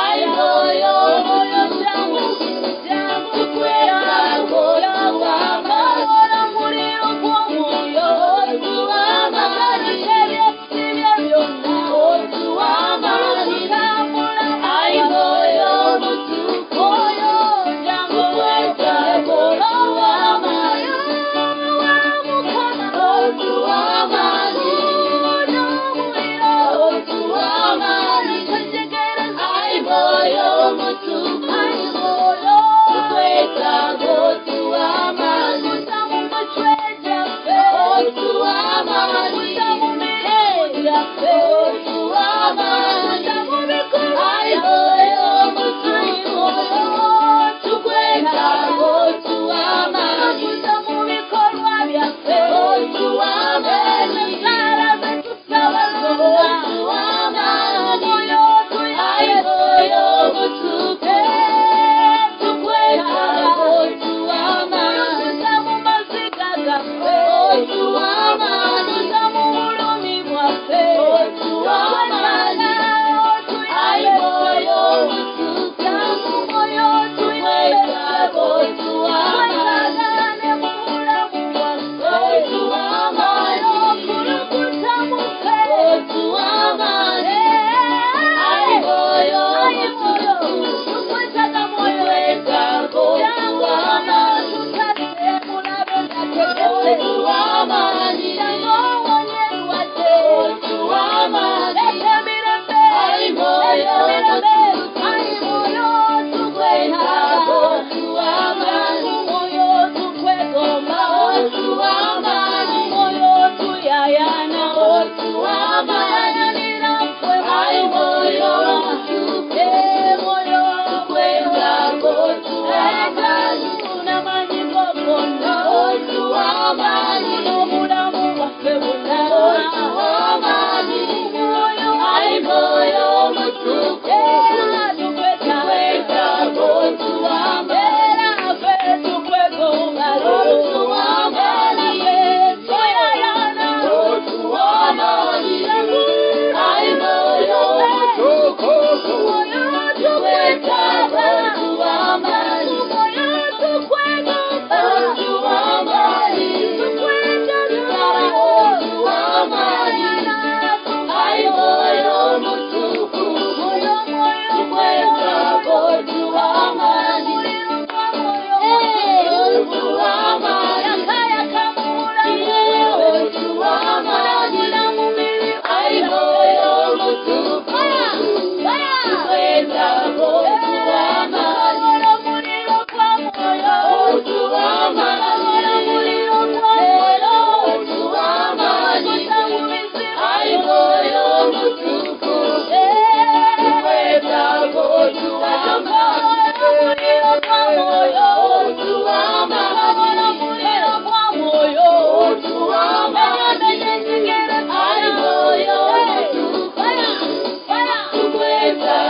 I know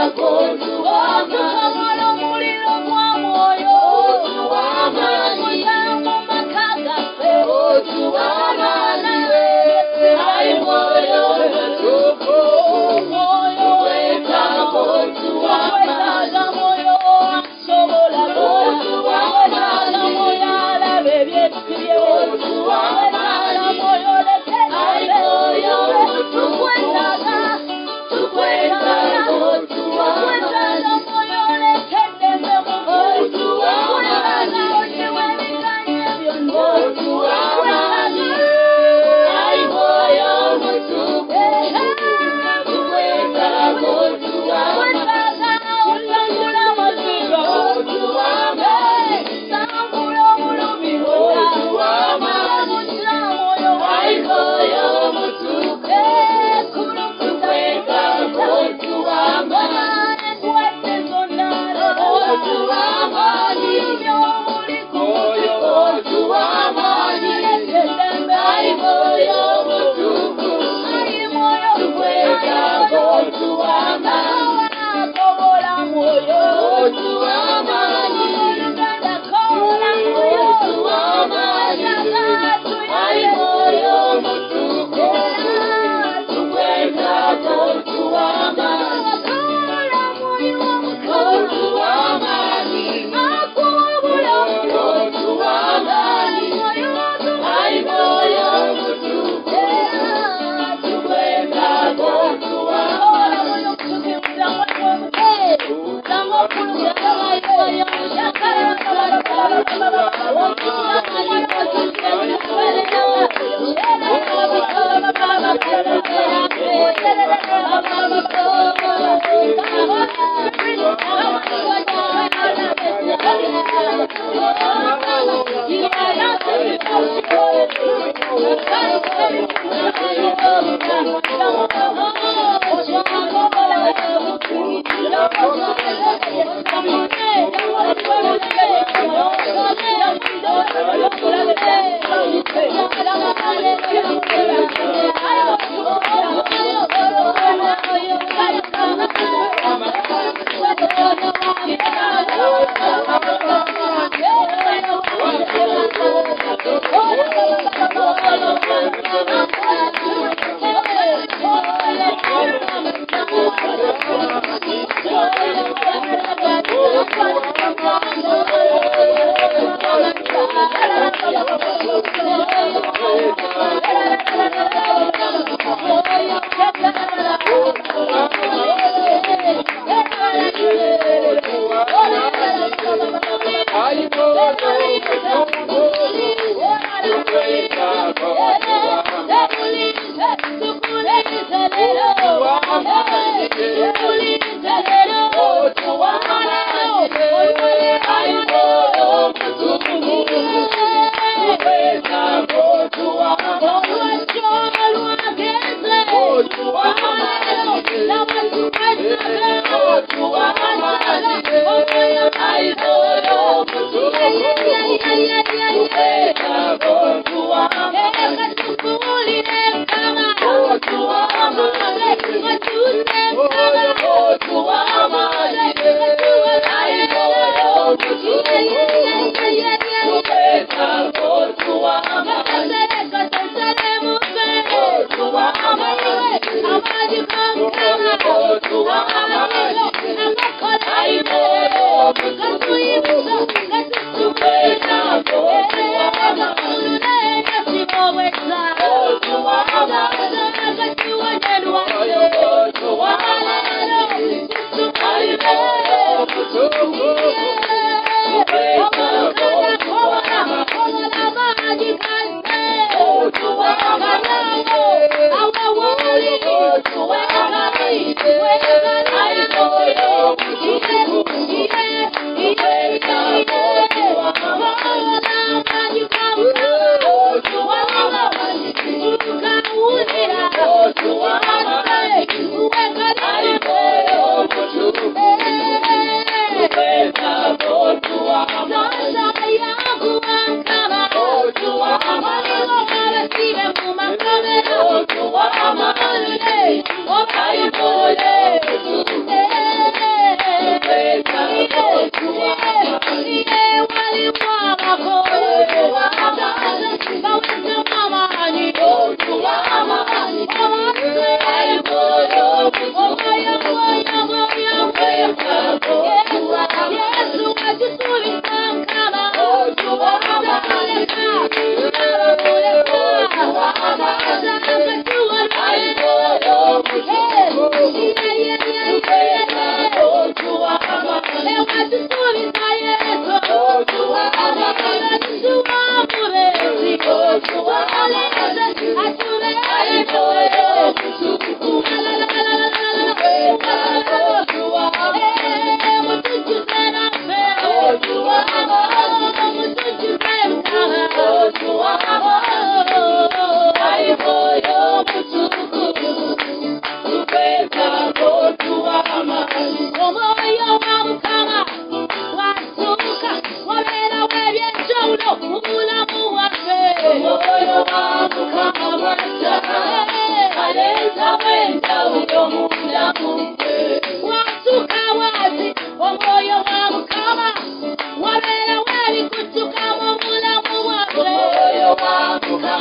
Oh,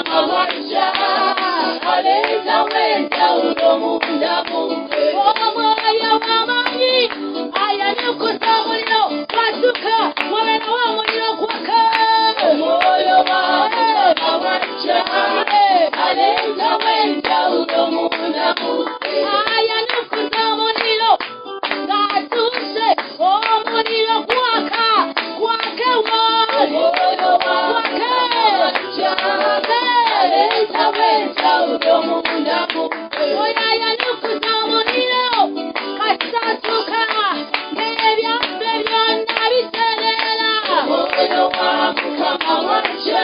mukamawacha aleta wenda ulomunda mumpe omwoyo wamanyi ayanyukuza muliro watuka wabera wa muliro gwaka omwoyo wamukamawacha aleta wenda ulomunda mumpe ayanyukuza muliro ngatuse omuliro gwaka gwake omwoyo wamukamawacha aleta wenda ulomunda mumpe oyayanyukuza muliro kasatuka n'ebyaffe byonna biterera omwoyo wamukamawacha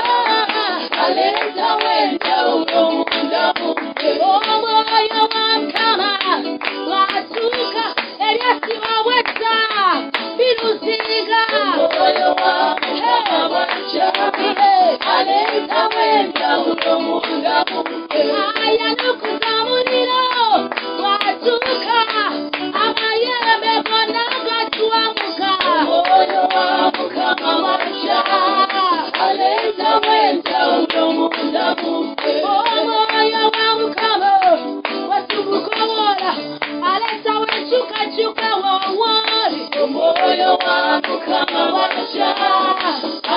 aleta wenda ulomunda mumpe omwoyo wamukama gwatuka ebyasibawesa birusiga omwoyo wamukamawacha aleta wenda ulomunda mumpe ayanukuza muliro gwatuka amayembe gonna gatwamuka omwoyo wamukamawacha aleta wenda ulomunda mumpe omwoyo wamukama watubukobola aleta wechukachuka wowoli omwoyo wamukamawacha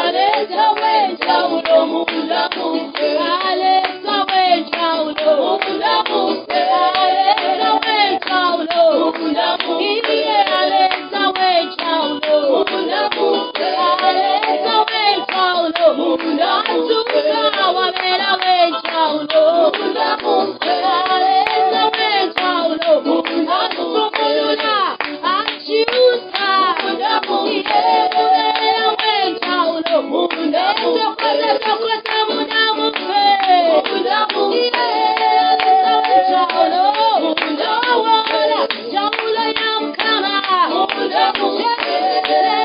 aleta wenda ulomunda mumpe aleta wenda ulomunda mumpe aleta wenda ulomunda mumpe iye aleta wenda ulomunda mumpe aleta wenda ulomunda mumpe wabera wenda ulomunda mumpe aleta wenda ulomunda mumpe achiuta iye wabera wenda ulomunda mumpe sokota munda mumpe munda mumpe aleta wenda ulomunda wala jawula ya mukama munda mumpe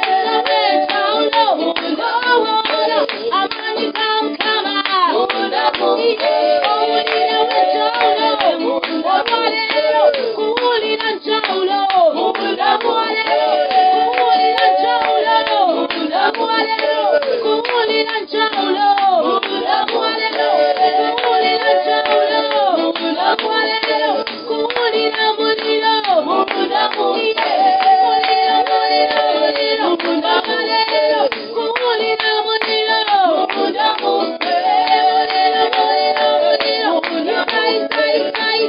aleta wenda ulomunda wala amani ga mukama munda mumpe owulira wenda ulomunda walero kuwulira njawulo munda walero kuwulira njawulo munda walero kuwulira njawulo munda walero kuwulira njawulo munda walero kuwulira muliro munda mumpe muliro muliro muliro munda walero kuwulira muliro munda mumpe muliro muliro muliro munda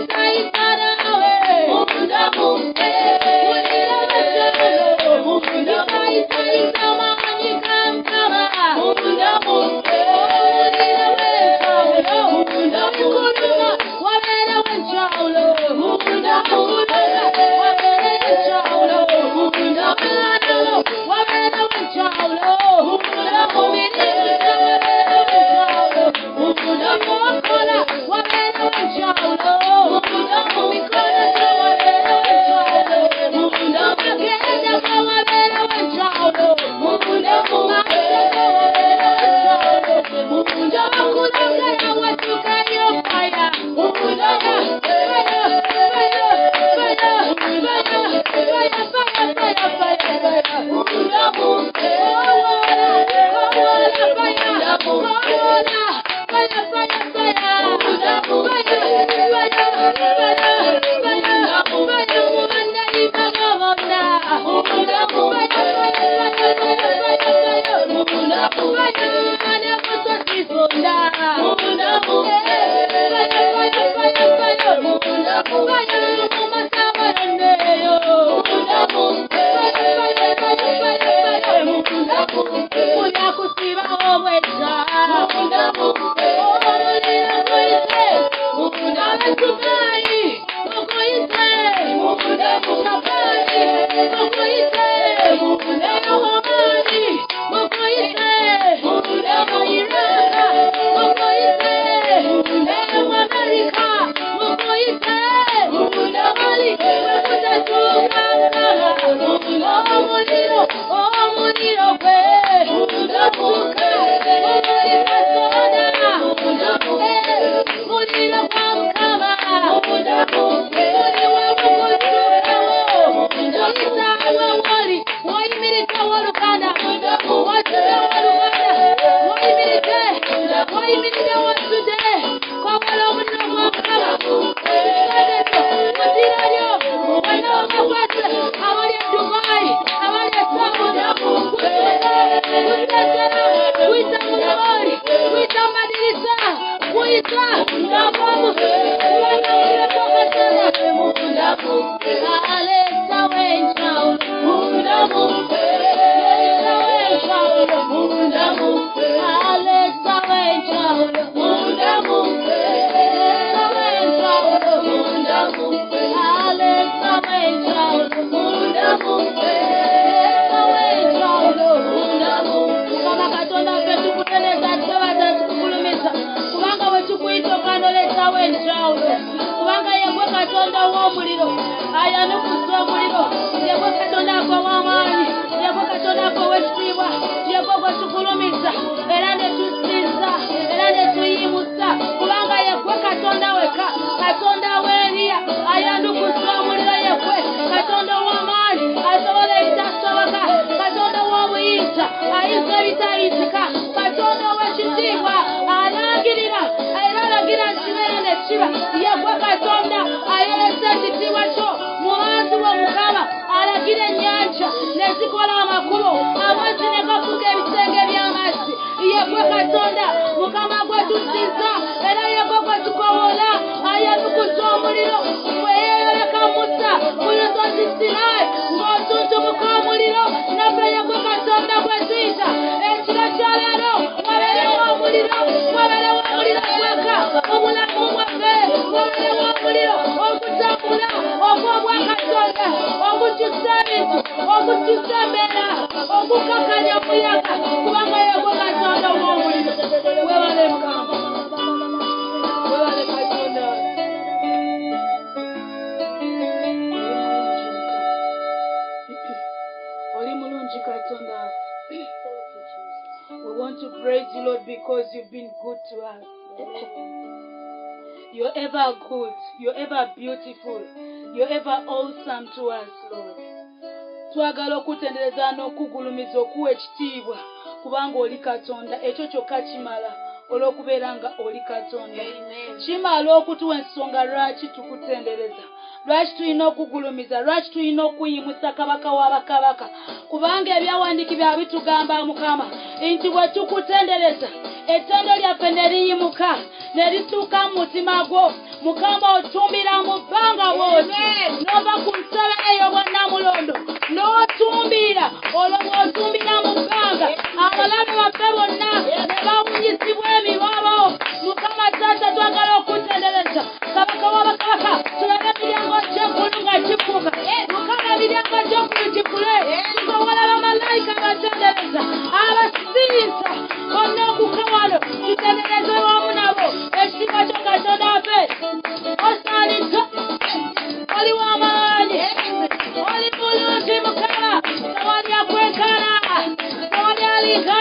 isaisaisarawe munda mumpe muliro wajalo munda isaisamanyika mkama munda mumpe muliro wejawulo munda mumpe wabera wejawulo munda mumpe wabera wejawulo munda mumpe wabera wejawulo munda mumpe wabera wejawulo munda mokola wabera wejawulo munda mumikola wabera wejawulo munda magenda wabera wejawulo munda mumpe wabera wejawulo munda makulagaya watukayo faya munda mumpe faya faya faya faya faya faya faya munda mumpe wala wala faya wala faya faya faya munda mumpe faya faya faya faya munda ibagabona munda mumpe faya faya faya munda mumpe faya kusosifunda munda mumpe faya faya faya faya munda mumpe faya mumasabaneyo munda mumpe faya faya faya faya munda mumpe kuya kusiba obweza munda mumpe ekitiibwa yego gwe tugulumiza era ne tusinza era ne tuyimusa kubanga yegwe Katonda weka Katonda w'Eriya ayandukuza omuliro yegwe Katonda w'amaanyi asobola ebitasoboka Katonda w'obuyinza ayinza ebitayinzika Katonda w'ekitiibwa alangirira era alagira nkibeera ne kiba yegwe Katonda ayolesa ekitiibwa kyo mu bantu bo Mukama alagira ennyanja ne zikola amakubo amazzi ne gafuga ebisenge by'amazzi yegwe Katonda Mukama gwe tusinza era yegwe gwe tukowola ayanukuza omuliro gwe yeeyoleka Musa ku lusozi Sinaayi ng'otuntumuka omuliro naffe yegwe Katonda gwe tuyita ekiro kya leero wabeerewo omuliro wabeerewo omuliro gweka obulamu bwaffe wabeerewo omuliro ogutambula ogw'obwa Katonda ogukyusa ebintu ogukyusa embeera ogukakanya omuyaga kubanga yegwe Katonda w'omuliro webale Mukama webale Katonda oli mulungi Katonda. We want to praise you, Lord, because you've been good to us. You're ever good. You're ever beautiful. You're ever awesome to us, Lord. Twagala okutendereza n'okugulumiza okuwa ekitiibwa kubanga oli Katonda ekyo kyokka kimala olw'okubeera nga oli Katonda. Kimala okutuwa ensonga lwaki tukutendereza lwaki tulina okugulumiza lwaki tulina okuyimusa kabaka w'abakabaka kubanga ebyawandiikibwa bitugamba Mukama nti bwe tukutendereza ettendo lyaffe ne liyimuka ne lituuka mu mutima gwo Mukama otumbira mu bbanga bw'oti n'ova ku nsala ey'obwannamulondo n'otumbira olwo bw'otumbira mu bbanga abalabe baffe bonna ne bawunyisibwa emibobo Mukama Taata twagala okutendereza kabaka w'abakabaka tulabe emiryango gy'eggulu nga gifuuka Mukama emiryango gy'eggulu gifule tusobola bamalayika batendereza abasinza bonna okukawalo tutendereze wamu nabo ekitiibwa kyo Katonda waffe osaaliza oli w'amaanyi oli mulungi Mukama tewali akwekana tewali alinga